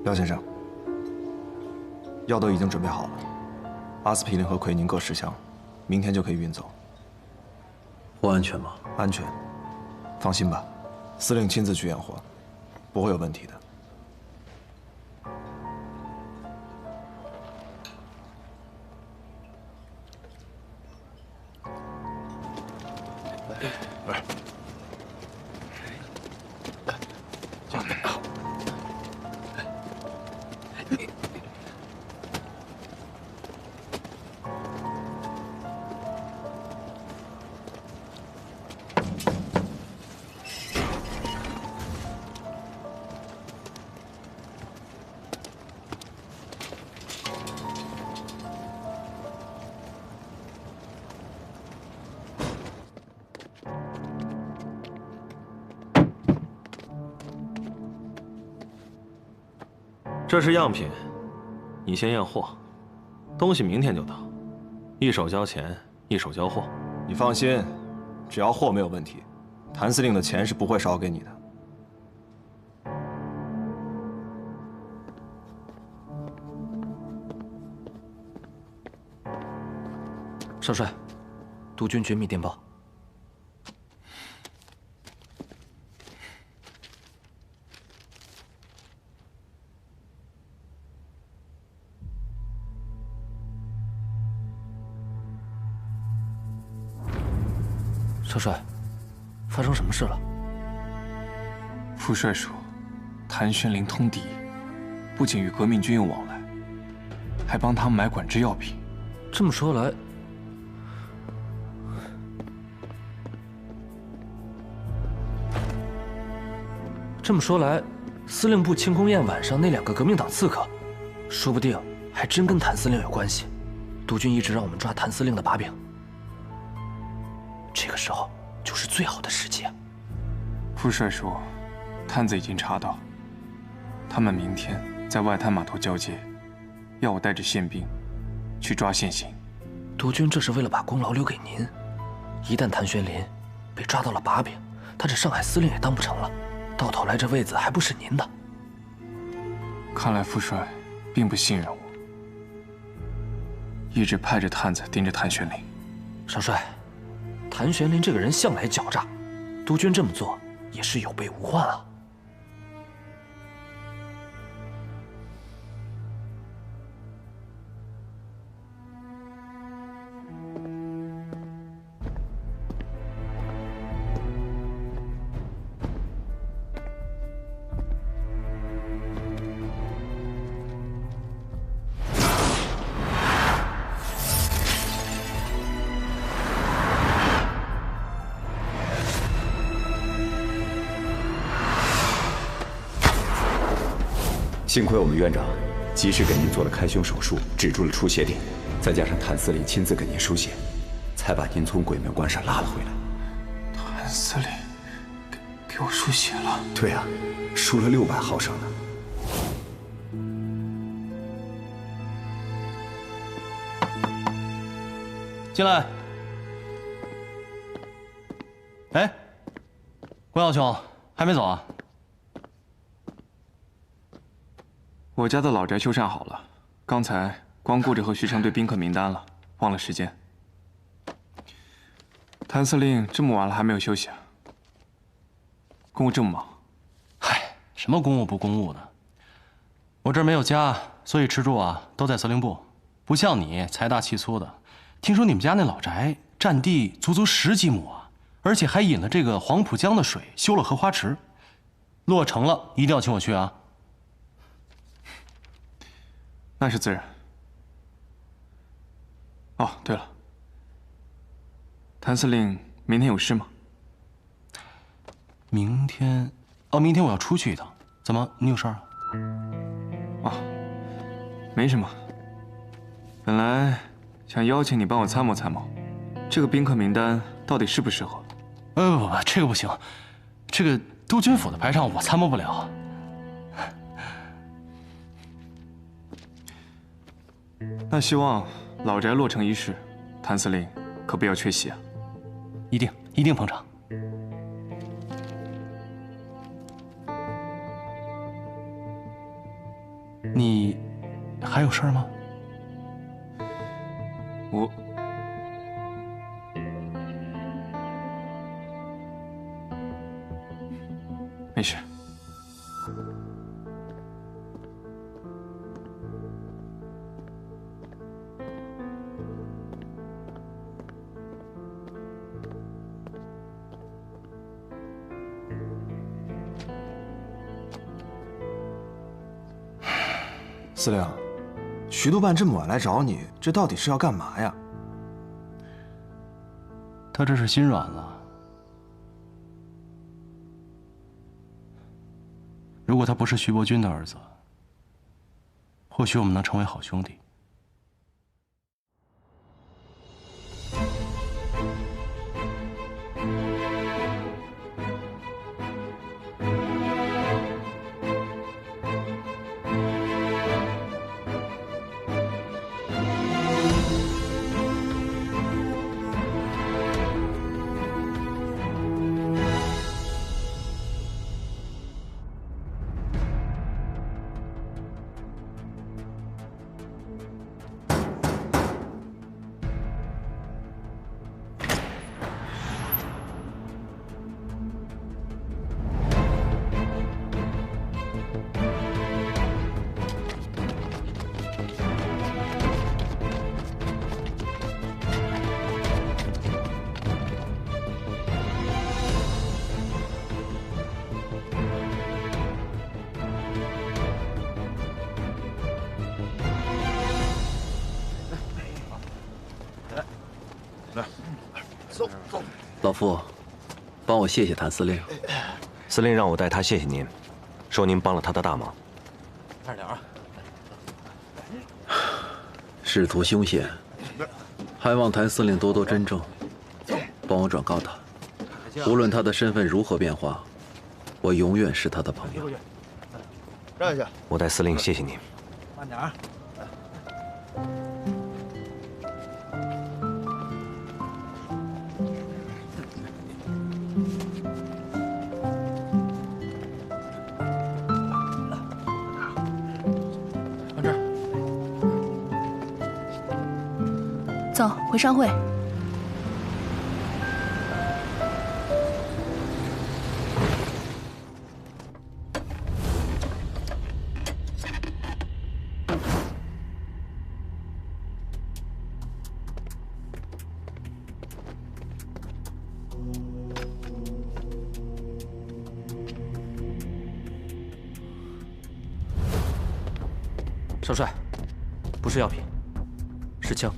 廖先生，药都已经准备好了，阿司匹林和奎宁各10箱，明天就可以运走。不安全吗？安全，放心吧，司令亲自去验货，不会有问题的。 这是样品，你先验货，东西明天就到，一手交钱，一手交货。你放心，只要货没有问题，谭司令的钱是不会少给你的。少帅，督军绝密电报。 少帅，发生什么事了？副帅说，谭玄龄通敌，不仅与革命军有往来，还帮他们买管制药品。这么说来，司令部庆功宴晚上那2个革命党刺客，说不定还真跟谭司令有关系。督军一直让我们抓谭司令的把柄。 这个时候就是最好的时机啊！副帅说，探子已经查到，他们明天在外滩码头交接，要我带着宪兵去抓现行。督军这是为了把功劳留给您，一旦谭玄林被抓到了把柄，他这上海司令也当不成了，到头来这位子还不是您的。看来副帅并不信任我，一直派着探子盯着谭玄龄。少帅。 谭玄龄这个人向来狡诈，督军这么做也是有备无患啊。幸亏我们院长及时给您做了开胸手术，止住了出血点，再加上谭司令亲自给您输血，才把您从鬼门关上拉了回来。谭司令给我输血了？对啊，输了600毫升呢。进来。哎，关耀兄，还没走啊？ 我家的老宅修缮好了，刚才光顾着和徐成对宾客名单了，忘了时间。谭司令这么晚了还没有休息啊？公务这么忙？嗨，什么公务不公务的？我这儿没有家，所以吃住啊都在司令部，不像你财大气粗的。听说你们家那老宅占地足足10几亩啊，而且还引了这个黄浦江的水，修了荷花池。落成了一定要请我去啊！ 那是自然。哦，对了，谭司令明天有事吗？明天，哦，明天我要出去一趟。怎么，你有事儿啊？哦，没什么。本来想邀请你帮我参谋参谋，这个宾客名单到底适不适合？不，这个不行，这个督军府的排场我参谋不了。 那希望老宅落成一事，谭司令可不要缺席啊！一定捧场。你还有事儿吗？我没事。司令，徐督办这么晚来找你，这到底是要干嘛呀？他这是心软了。如果他不是徐伯钧的儿子，或许我们能成为好兄弟。老夫，帮我谢谢谭司令。司令让我代他谢谢您，说您帮了他的大忙。慢点啊！仕途凶险，还望谭司令多多珍重，帮我转告他，无论他的身份如何变化，我永远是他的朋友。让一下，我代司令谢谢您。慢点啊！走，回商会。少帅，不是药品，是枪。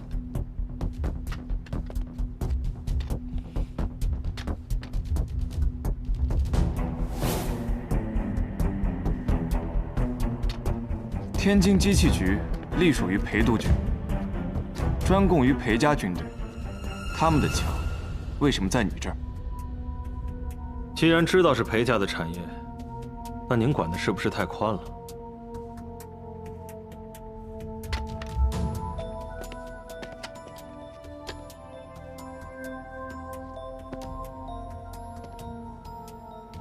天津机器局隶属于裴督军，专供于裴家军队。他们的枪为什么在你这儿？既然知道是裴家的产业，那您管的是不是太宽了？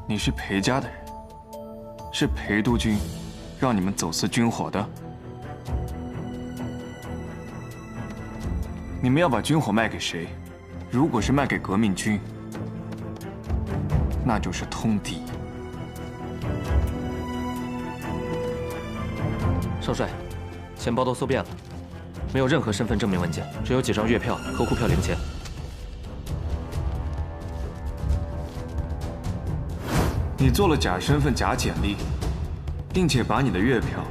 你是裴家的人，是裴督军让你们走私军火的？你们要把军火卖给谁？如果是卖给革命军，那就是通敌。少帅，钱包都搜遍了，没有任何身份证明文件，只有几张月票和沪票零钱。你做了假身份、假简历，并且把你的月票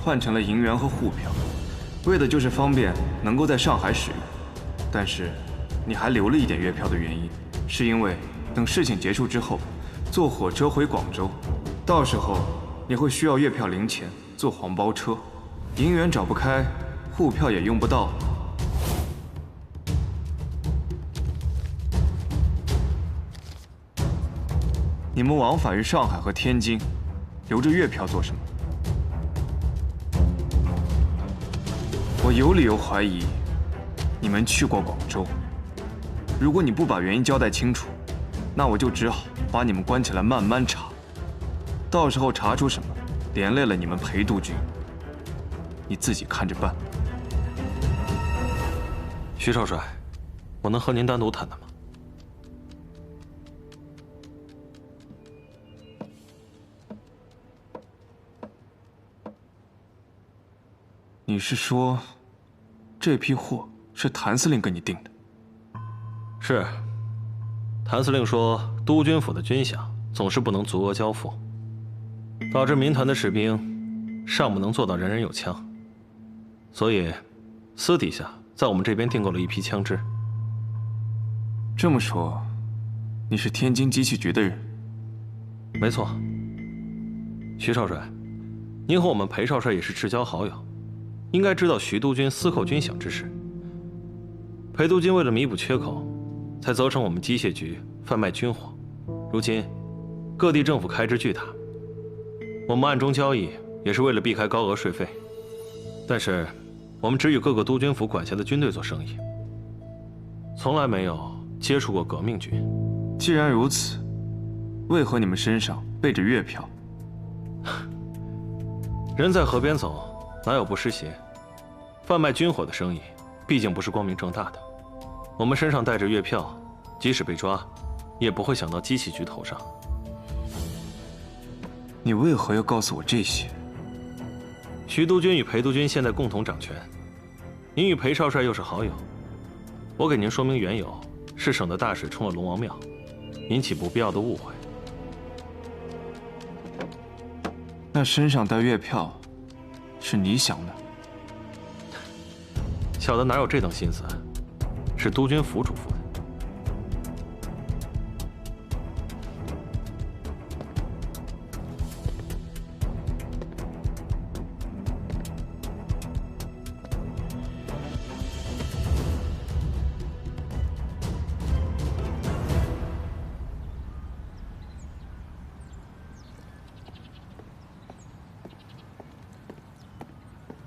换成了银元和沪票，为的就是方便能够在上海使用。但是，你还留了一点月票的原因，是因为等事情结束之后，坐火车回广州，到时候你会需要月票零钱，坐黄包车，银元找不开，沪票也用不到。你们往返于上海和天津，留着月票做什么？我有理由怀疑，你们去过广州。如果你不把原因交代清楚，那我就只好把你们关起来慢慢查。到时候查出什么，连累了你们裴督军，你自己看着办。徐少帅，我能和您单独谈谈吗？你是说，这批货是谭司令给你订的？是。谭司令说，督军府的军饷总是不能足额交付，导致民团的士兵尚不能做到人人有枪，所以私底下在我们这边订购了一批枪支。这么说，你是天津机器局的人？没错。徐少帅，您和我们裴少帅也是至交好友，应该知道徐督军私扣军饷之事。裴督军为了弥补缺口，才责成我们机械局贩卖军火。如今各地政府开支巨大，我们暗中交易也是为了避开高额税费。但是我们只与各个督军府管辖的军队做生意，从来没有接触过革命军。既然如此，为何你们身上背着月票？人在河边走，哪有不湿鞋？贩卖军火的生意，毕竟不是光明正大的。我们身上带着月票，即使被抓，也不会想到机器局头上。你为何要告诉我这些？徐督军与裴督军现在共同掌权，您与裴少帅又是好友，我给您说明缘由，是省得大水冲了龙王庙，引起不必要的误会。那身上带月票，是你想的？小的哪有这等心思？是督军府嘱咐的。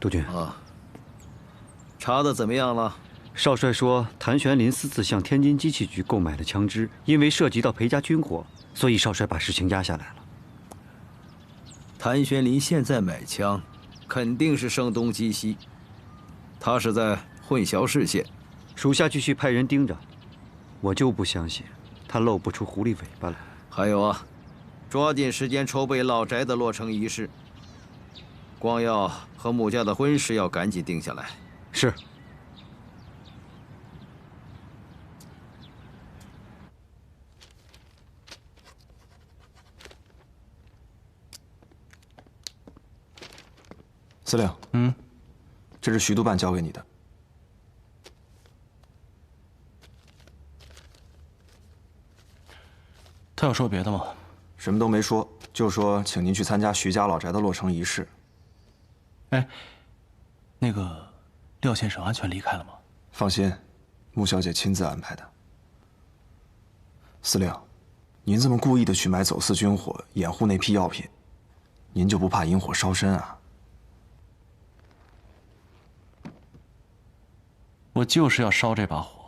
督军啊，查的怎么样了？少帅说，谭玄林私自向天津机器局购买了枪支，因为涉及到裴家军火，所以少帅把事情压下来了。谭玄林现在买枪，肯定是声东击西，他是在混淆视线。属下继续派人盯着，我就不相信他露不出狐狸尾巴来。还有啊，抓紧时间筹备老宅的落成仪式。光耀和母家的婚事要赶紧定下来。是。司令，这是徐督办交给你的。他有说别的吗？什么都没说，就说请您去参加徐家老宅的落成仪式。哎，那个廖先生安全离开了吗？放心，穆小姐亲自安排的。司令，您这么故意的去买走私军火，掩护那批药品，您就不怕引火烧身啊？我就是要烧这把火。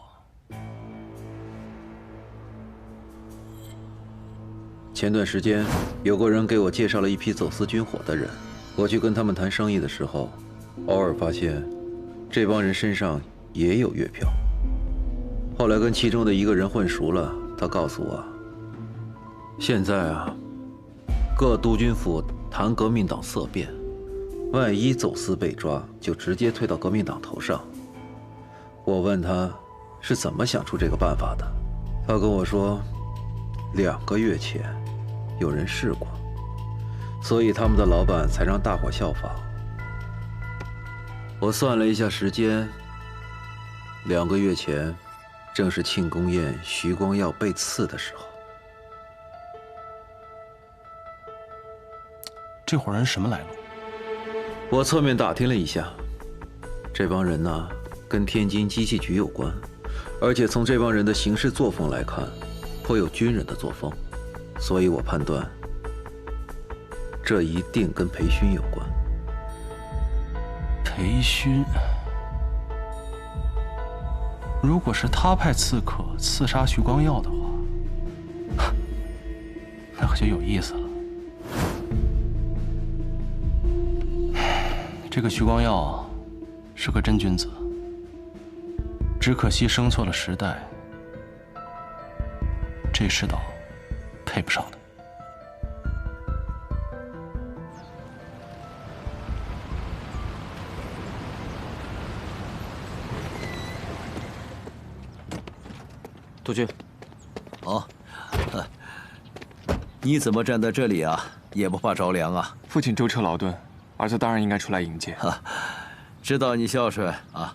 前段时间，有个人给我介绍了一批走私军火的人。我去跟他们谈生意的时候，偶尔发现，这帮人身上也有月票。后来跟其中的一个人混熟了，他告诉我，现在啊，各督军府谈革命党色变，万一走私被抓，就直接推到革命党头上。我问他是怎么想出这个办法的，他跟我说，2个月前有人试过。所以他们的老板才让大伙效仿。我算了一下时间，2个月前，正是庆功宴徐光耀被刺的时候。这伙人什么来路？我侧面打听了一下，这帮人呢，跟天津机器局有关，而且从这帮人的行事作风来看，颇有军人的作风，所以我判断。这一定跟裴勋有关。裴勋，如果是他派刺客刺杀徐光耀的话，那可就有意思了。这个徐光耀啊，是个真君子，只可惜生错了时代，这世道配不上他。督军，哦，你怎么站在这里啊？也不怕着凉啊？父亲舟车劳顿，儿子当然应该出来迎接。知道你孝顺啊。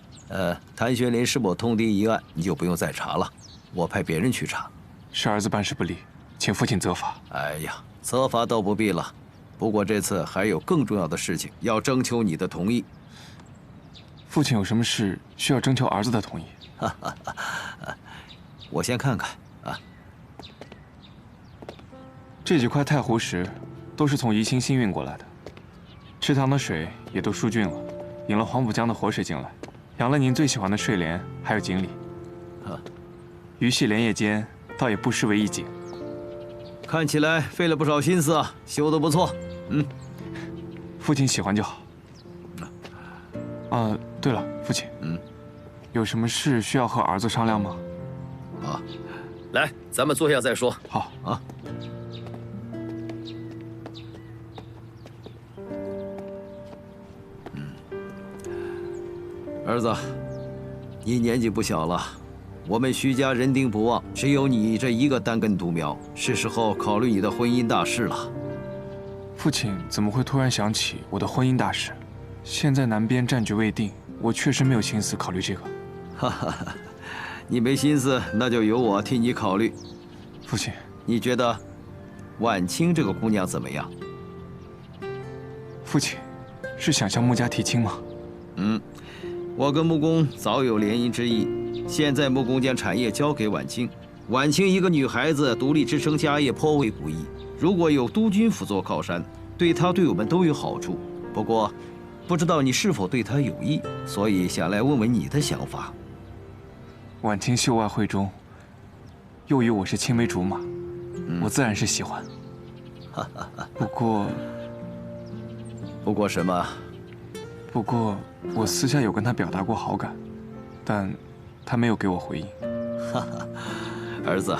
谭玄林是否通敌一案，你就不用再查了，我派别人去查。是儿子办事不力，请父亲责罚。哎呀，责罚倒不必了，不过这次还有更重要的事情要征求你的同意。父亲有什么事需要征求儿子的同意？我先看看啊。这几块太湖石都是从宜兴新运过来的，池塘的水也都疏浚了，引了黄浦江的活水进来，养了您最喜欢的睡莲，还有锦鲤。鱼戏莲叶间，倒也不失为一景。看起来费了不少心思啊，修得不错。父亲喜欢就好。对了，父亲，有什么事需要和儿子商量吗？来，咱们坐下再说。好啊。儿子，你年纪不小了，我们徐家人丁不旺，只有你这一个单根独苗，是时候考虑你的婚姻大事了。父亲怎么会突然想起我的婚姻大事？现在南边战局未定，我确实没有心思考虑这个。你没心思，那就由我替你考虑。父亲，你觉得婉清这个姑娘怎么样？父亲，是想向穆家提亲吗？我跟穆公早有联姻之意，现在穆公将产业交给婉清，婉清一个女孩子独立支撑家业颇为不易，如果有督军辅佐靠山，对她对我们都有好处。不过，不知道你是否对她有意，所以想来问问你的想法。婉清秀外慧中，又与我是青梅竹马，我自然是喜欢。不过什么？不过我私下有跟她表达过好感，但她没有给我回应。儿子，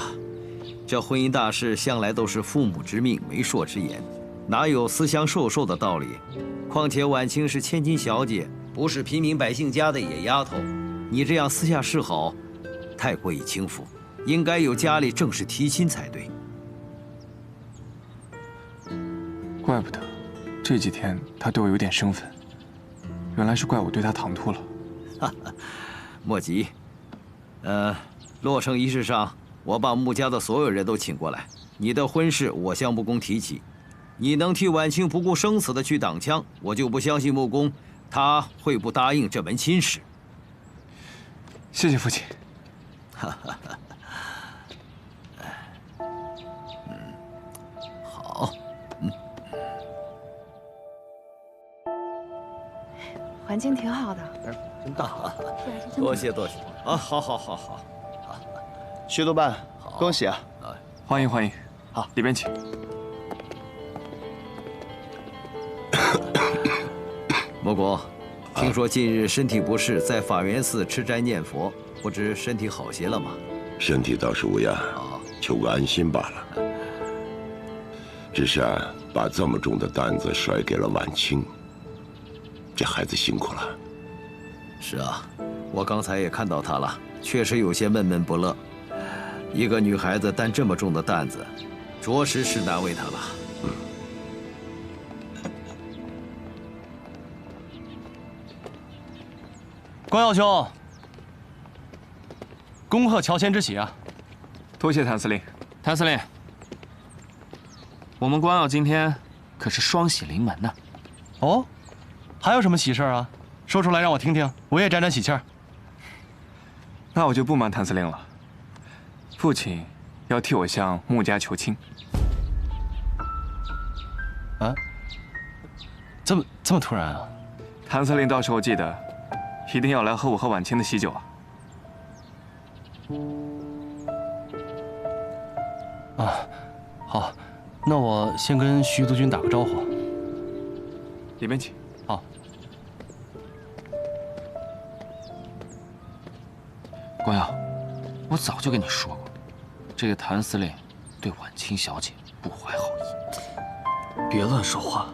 这婚姻大事向来都是父母之命，媒妁之言，哪有私相授受的道理？况且婉清是千金小姐，不是平民百姓家的野丫头，你这样私下示好，太过于轻浮，应该由家里正式提亲才对。怪不得这几天她对我有点生分，原来是怪我对她唐突了。莫急，落成仪式上，我把穆家的所有人都请过来，你的婚事我向穆公提起。你能替婉清不顾生死的去挡枪，我就不相信穆公他会不答应这门亲事。谢谢父亲。好，环境挺好的，真大啊！多谢多谢啊！好，徐督办，恭喜啊！欢迎欢迎，好，里边请。穆公，听说近日身体不适，在法源寺吃斋念佛，不知身体好些了吗？身体倒是无恙，求个安心罢了。只是把这么重的担子甩给了婉清，这孩子辛苦了。是啊，我刚才也看到她了，确实有些闷闷不乐。一个女孩子担这么重的担子，着实是难为她了。光耀兄，恭贺乔迁之喜啊！多谢谭司令。谭司令，我们光耀今天可是双喜临门呢。哦，还有什么喜事啊？说出来让我听听，我也沾沾喜气儿。那我就不瞒谭司令了，父亲要替我向穆家求亲。啊？这么突然啊？谭司令到时候记得，一定要来和我和婉清的喜酒啊！啊，好，那我先跟徐督军打个招呼。里面请。好。我早就跟你说过，这个谭司令对婉清小姐不怀好意。别乱说话。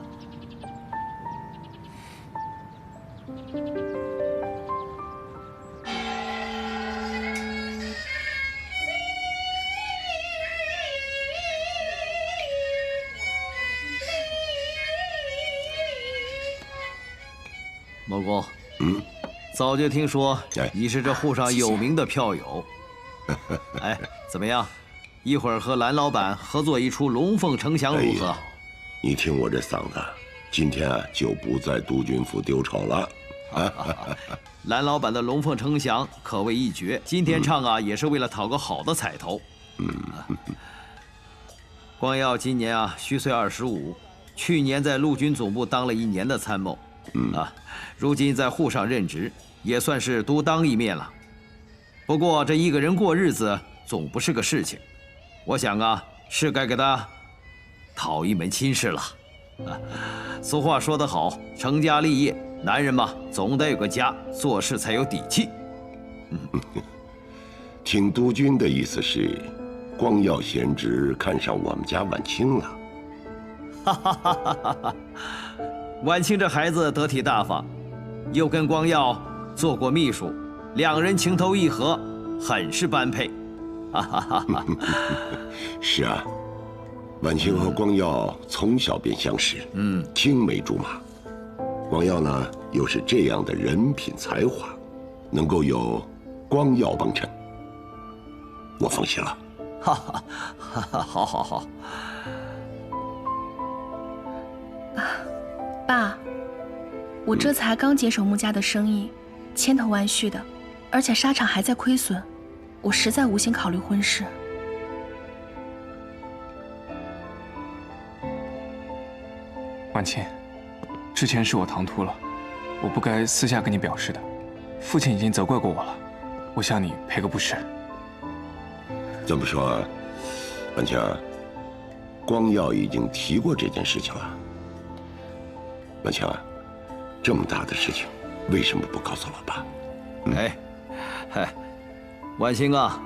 某公，早就听说你是这沪上有名的票友。哎，怎么样？一会儿和蓝老板合作一出《龙凤呈祥》如何？你听我这嗓子，今天就不在督军府丢丑了。蓝老板的《龙凤呈祥》可谓一绝，今天唱啊，也是为了讨个好的彩头。光耀今年啊虚岁25，去年在陆军总部当了1年的参谋。如今在沪上任职，也算是独当一面了。不过这一个人过日子总不是个事情，我想啊，是该给他讨一门亲事了。俗话说得好，成家立业，男人嘛，总得有个家，做事才有底气。听督军的意思是，光耀贤侄看上我们家婉清了。哈哈哈哈哈！婉清这孩子得体大方，又跟光耀做过秘书，2人情投意合，很是般配。哈哈哈哈！是啊，婉清和光耀从小便相识，青梅竹马。光耀呢，又是这样的人品才华，能够有光耀帮衬，我放心了。哈哈，好好好。爸，我这才刚接手穆家的生意，千头万绪的，而且纱厂还在亏损，我实在无心考虑婚事。婉清，之前是我唐突了，我不该私下跟你表示的。父亲已经责怪过我了，我向你赔个不是。这么说啊，婉清，光耀已经提过这件事情了。婉清啊，这么大的事情，为什么不告诉老爸？婉清啊，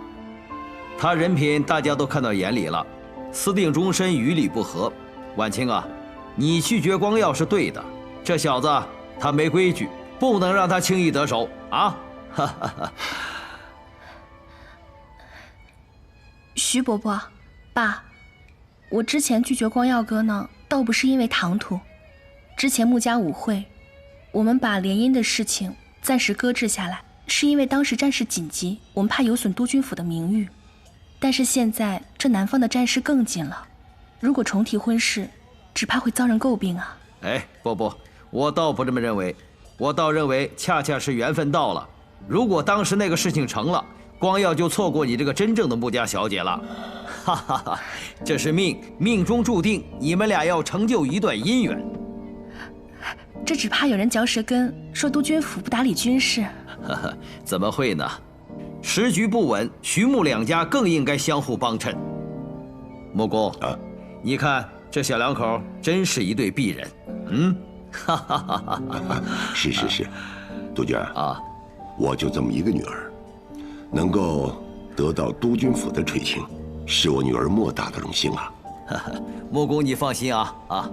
他人品大家都看到眼里了，私定终身与理不合。婉清啊，你拒绝光耀是对的，这小子他没规矩，不能让他轻易得手啊！徐伯伯，爸，我之前拒绝光耀哥呢，倒不是因为唐突。之前穆家舞会，我们把联姻的事情暂时搁置下来，是因为当时战事紧急，我们怕有损督军府的名誉。但是现在这南方的战事更紧了，如果重提婚事，只怕会遭人诟病啊。不，我倒不这么认为，我倒认为恰恰是缘分到了。如果当时那个事情成了，光耀就错过你这个真正的穆家小姐了。哈哈哈，这是命中注定，你们俩要成就一段姻缘。这只怕有人嚼舌根，说督军府不打理军事。怎么会呢？时局不稳，徐穆2家更应该相互帮衬。穆公啊，你看这小两口真是一对璧人。哈哈哈哈！是，督军啊，我就这么一个女儿，能够得到督军府的垂青，是我女儿莫大的荣幸啊。穆公你放心啊。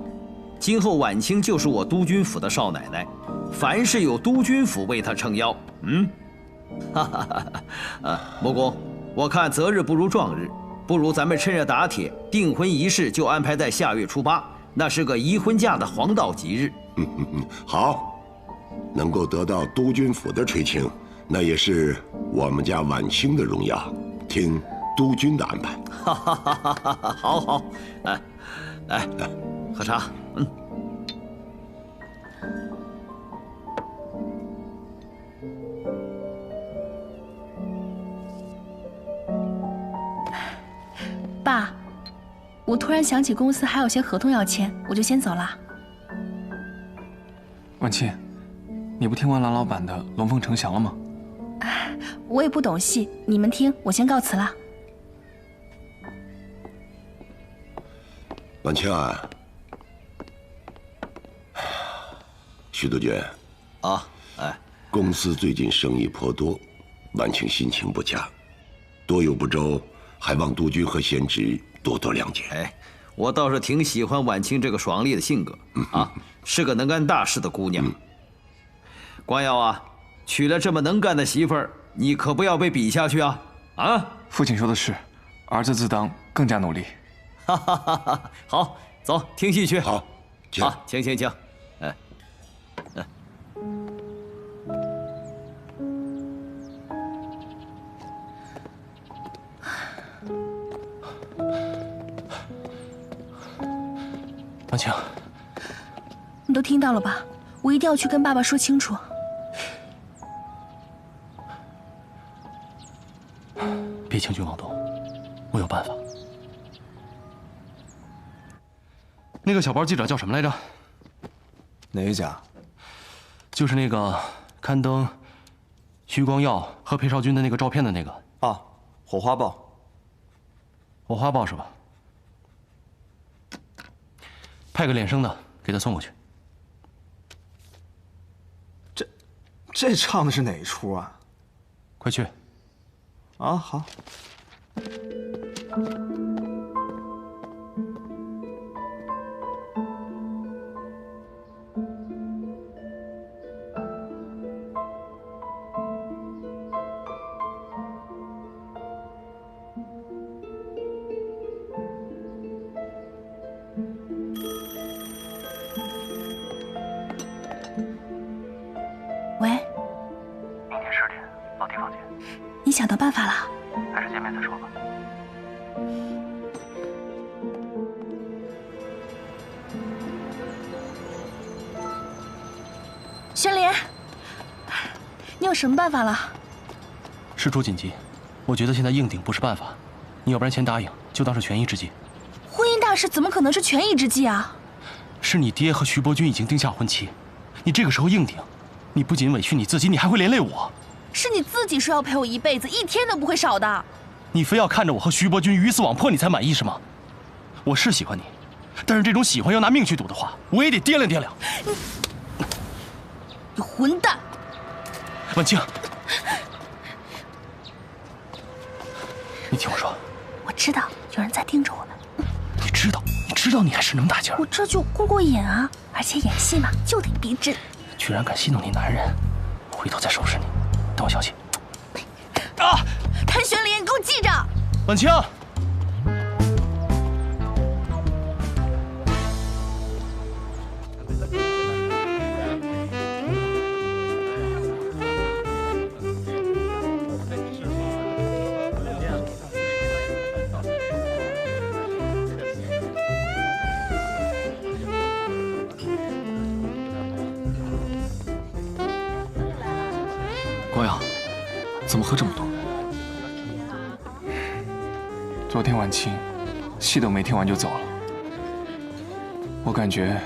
今后婉清就是我督军府的少奶奶，凡事有督军府为她撑腰。穆公，我看择日不如撞日，不如咱们趁热打铁，订婚仪式就安排在下月初8，那是个移婚嫁的黄道吉日。好，能够得到督军府的垂青，那也是我们家婉清的荣耀，听督军的安排。好，来，喝茶。爸，我突然想起公司还有些合同要签，我就先走了。婉清，你不听完蓝老板的《龙凤呈祥》了吗？我也不懂戏，你们听，我先告辞了。婉清啊，徐督军啊，公司最近生意颇多，婉清心情不佳，多有不周，还望督军和贤侄多多谅解。哎，我倒是挺喜欢婉清这个爽利的性格啊，是个能干大事的姑娘。光耀啊，娶了这么能干的媳妇儿，你可不要被比下去啊！啊，父亲说的是，儿子自当更加努力。哈哈哈哈！好，走，听戏去。好，好，请。哎，婉清，你都听到了吧？我一定要去跟爸爸说清楚。别轻举妄动，我有办法。那个小报记者叫什么来着？哪一家？就是那个刊登徐光耀和裴少军的那个照片的那个。啊，火花报。火花报是吧？派个脸生的给他送过去。这唱的是哪一出啊？快去。啊，好。喂，明天10点，老弟房间。你想到办法了？还是见面再说吧。宣莲，你有什么办法了？事出紧急，我觉得现在硬顶不是办法，你要不然先答应，就当是权宜之计。婚姻大事怎么可能是权宜之计啊？是你爹和徐伯钧已经定下婚期，你这个时候硬顶，你不仅委屈你自己，你还会连累我。是你自己说要陪我一辈子，一天都不会少的。你非要看着我和徐伯钧鱼死网破你才满意是吗？我是喜欢你，但是这种喜欢要拿命去赌的话，我也得掂量掂量。你混蛋！婉清，你听我说，我知道有人在盯着我们。你知道你还是那么大劲儿。我这就过瘾啊！而且演戏嘛，就得逼真。居然敢戏弄你男人，我回头再收拾你。等我消息。啊！谭玄林，你给我记着。婉清。光耀，怎么喝这么多？昨天晚清，戏都没听完就走了。我感觉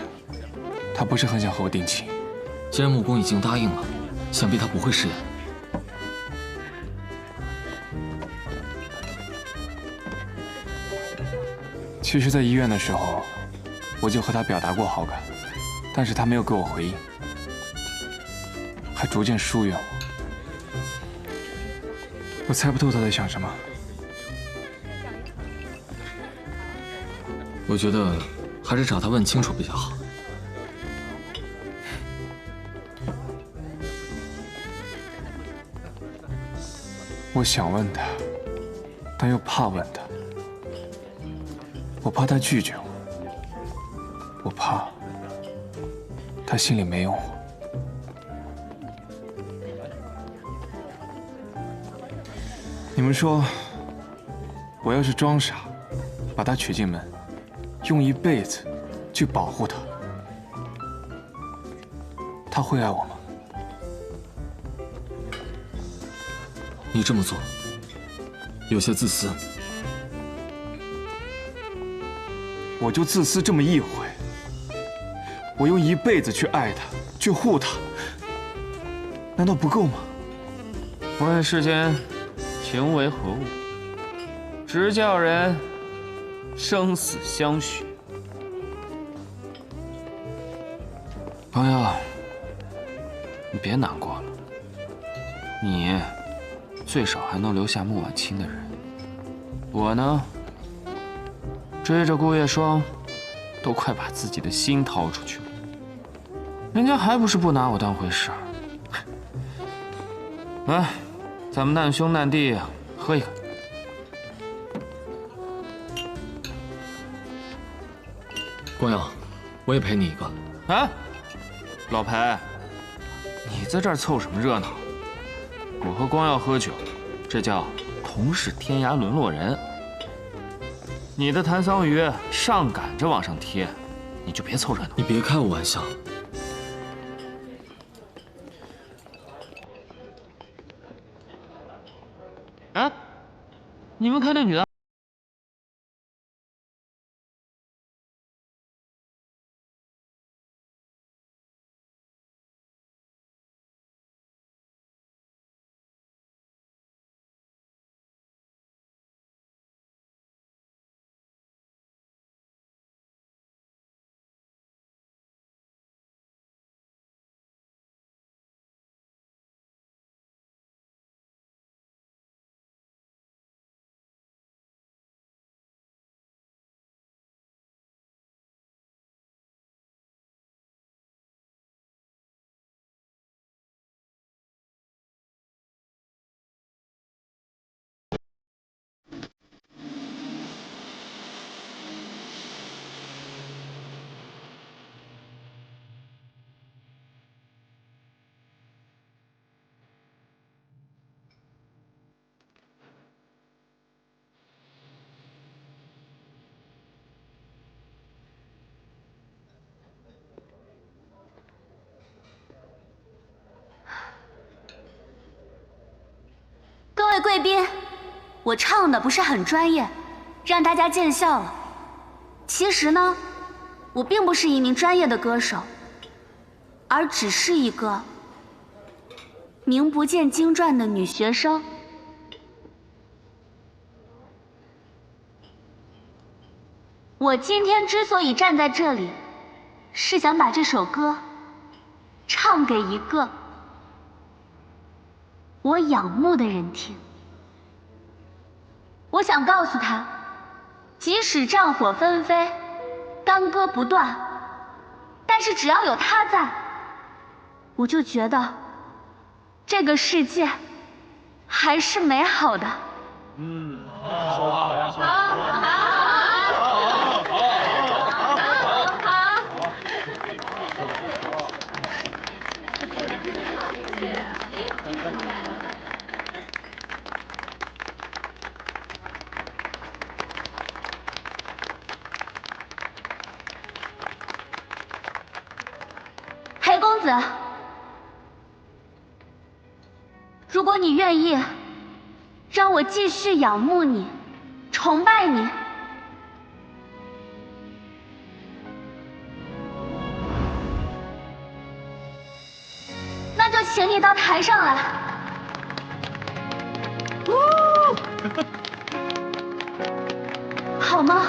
他不是很想和我定亲。既然穆公已经答应了，想必他不会食言。其实，在医院的时候，我就和他表达过好感，但是他没有给我回应，还逐渐疏远我。我猜不透他在想什么。我觉得还是找他问清楚比较好。我想问他，但又怕问他。我怕他拒绝我，我怕他心里没有我。你们说，我要是装傻，把他娶进门，用一辈子去保护他，他会爱我吗？你这么做有些自私。我就自私这么一回，我用一辈子去爱他，去护他，难道不够吗？问世间情为何物，直叫人生死相许。光耀，你别难过了，你最少还能留下穆婉清的人。我呢，追着顾月霜，都快把自己的心掏出去了，人家还不是不拿我当回事儿。来，咱们难兄难弟喝一个。光耀，我也陪你一个。哎，老裴，你在这儿凑什么热闹？我和光耀喝酒，这叫同是天涯沦落人。你的谭桑榆上赶着往上贴，你就别凑热闹。你别开我玩笑。哎，你们看那女的。各位贵宾，我唱的不是很专业，让大家见笑了。其实呢，我并不是一名专业的歌手，而只是一个名不见经传的女学生。我今天之所以站在这里，是想把这首歌唱给一个我仰慕的人听。我想告诉他，即使战火纷飞，干戈不断，但是只要有他在，我就觉得这个世界还是美好的。裴公子，如果你愿意让我继续仰慕你、崇拜你，那就请你到台上来。好吗？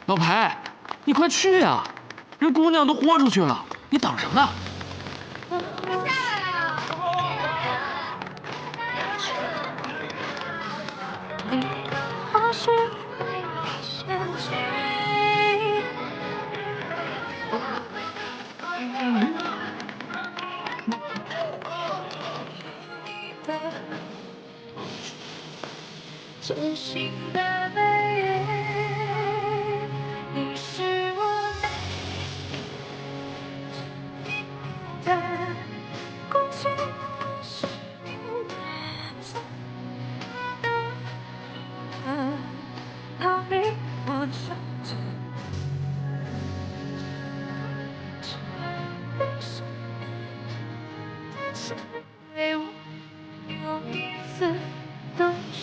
老裴，你快去呀！人姑娘都豁出去了，你等什么呢？真心的美丽，你是我的空气，是你的哪里我想着。是对我有一丝动心。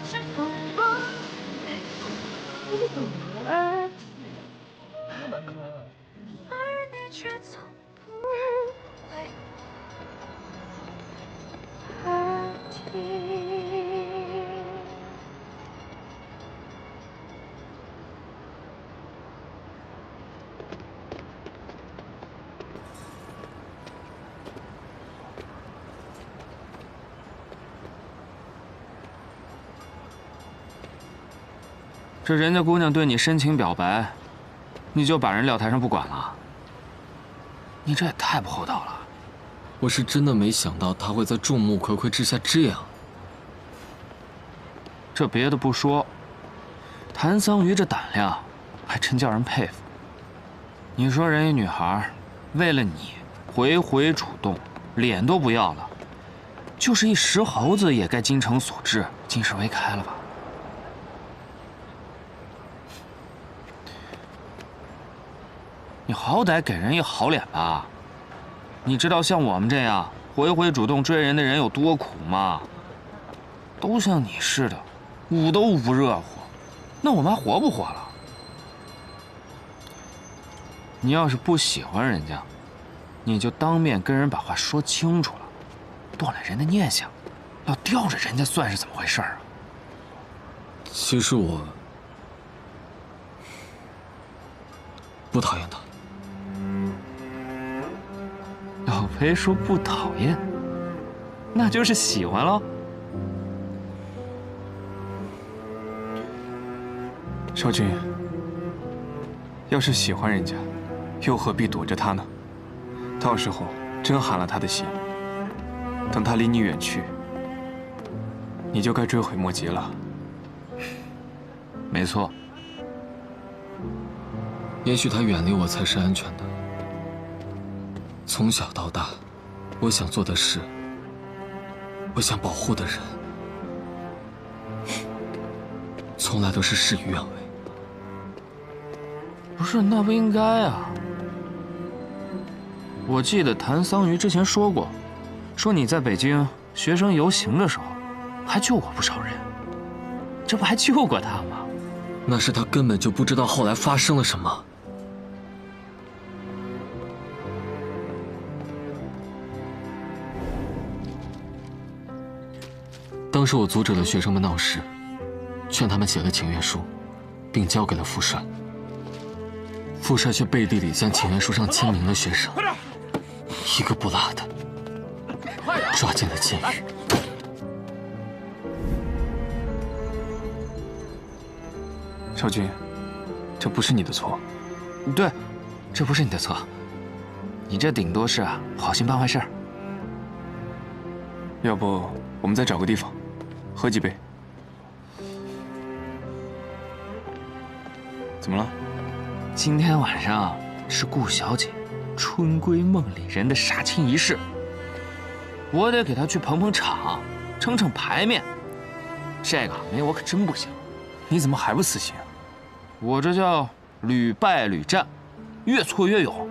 是风波，而你却从不为而停。这人家姑娘对你深情表白，你就把人撂台上不管了？你这也太不厚道了！我是真的没想到他会在众目睽睽之下这样。这别的不说，谭桑榆这胆量还真叫人佩服。你说人家女孩为了你回回主动，脸都不要了，就是一石猴子也该精诚所至，金石为开了吧？你好歹给人一好脸吧！你知道像我们这样回回主动追人的人有多苦吗？都像你似的，捂都捂不热乎，那我们还活不活了？你要是不喜欢人家，你就当面跟人把话说清楚了，断了人的念想，要吊着人家算是怎么回事啊？其实我不讨厌他。老裴说不讨厌，那就是喜欢喽。少君，要是喜欢人家，又何必躲着他呢？到时候真寒了他的心，等他离你远去，你就该追悔莫及了。没错，也许他远离我才是安全的。从小到大，我想做的事，我想保护的人，从来都是事与愿违。不是，那不应该啊！我记得谭桑榆之前说过，说你在北京学生游行的时候，还救过不少人，这不还救过他吗？那是他根本就不知道后来发生了什么。当时我阻止了学生们闹事，劝他们写了请愿书，并交给了副帅。副帅却背地里将请愿书上签名的学生一个不落的抓进了监狱。少君，这不是你的错。对，这不是你的错，你这顶多是好心办坏事。要不我们再找个地方喝几杯？怎么了？今天晚上是顾小姐春闺梦里人的杀青仪式，我得给她去捧捧场，撑撑牌面。这个没我可真不行。你怎么还不死心啊？我这叫屡败屡战，越挫越勇。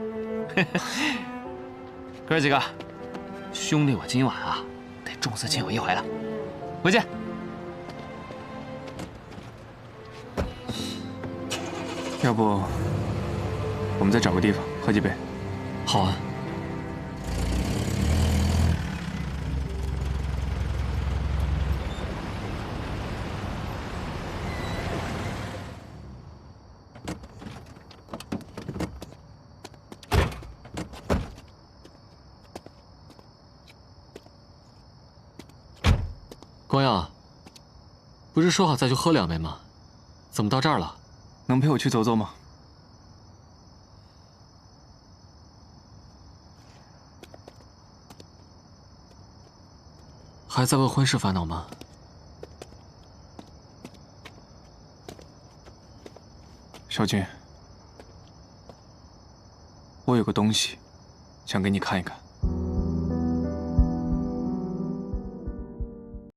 哥几个，兄弟我今晚得重色轻友一回了，回见。要不我们再找个地方喝几杯？好啊。光耀，不是说好再去喝2杯吗？怎么到这儿了？能陪我去走走吗？还在为婚事烦恼吗？少君，我有个东西，想给你看一看。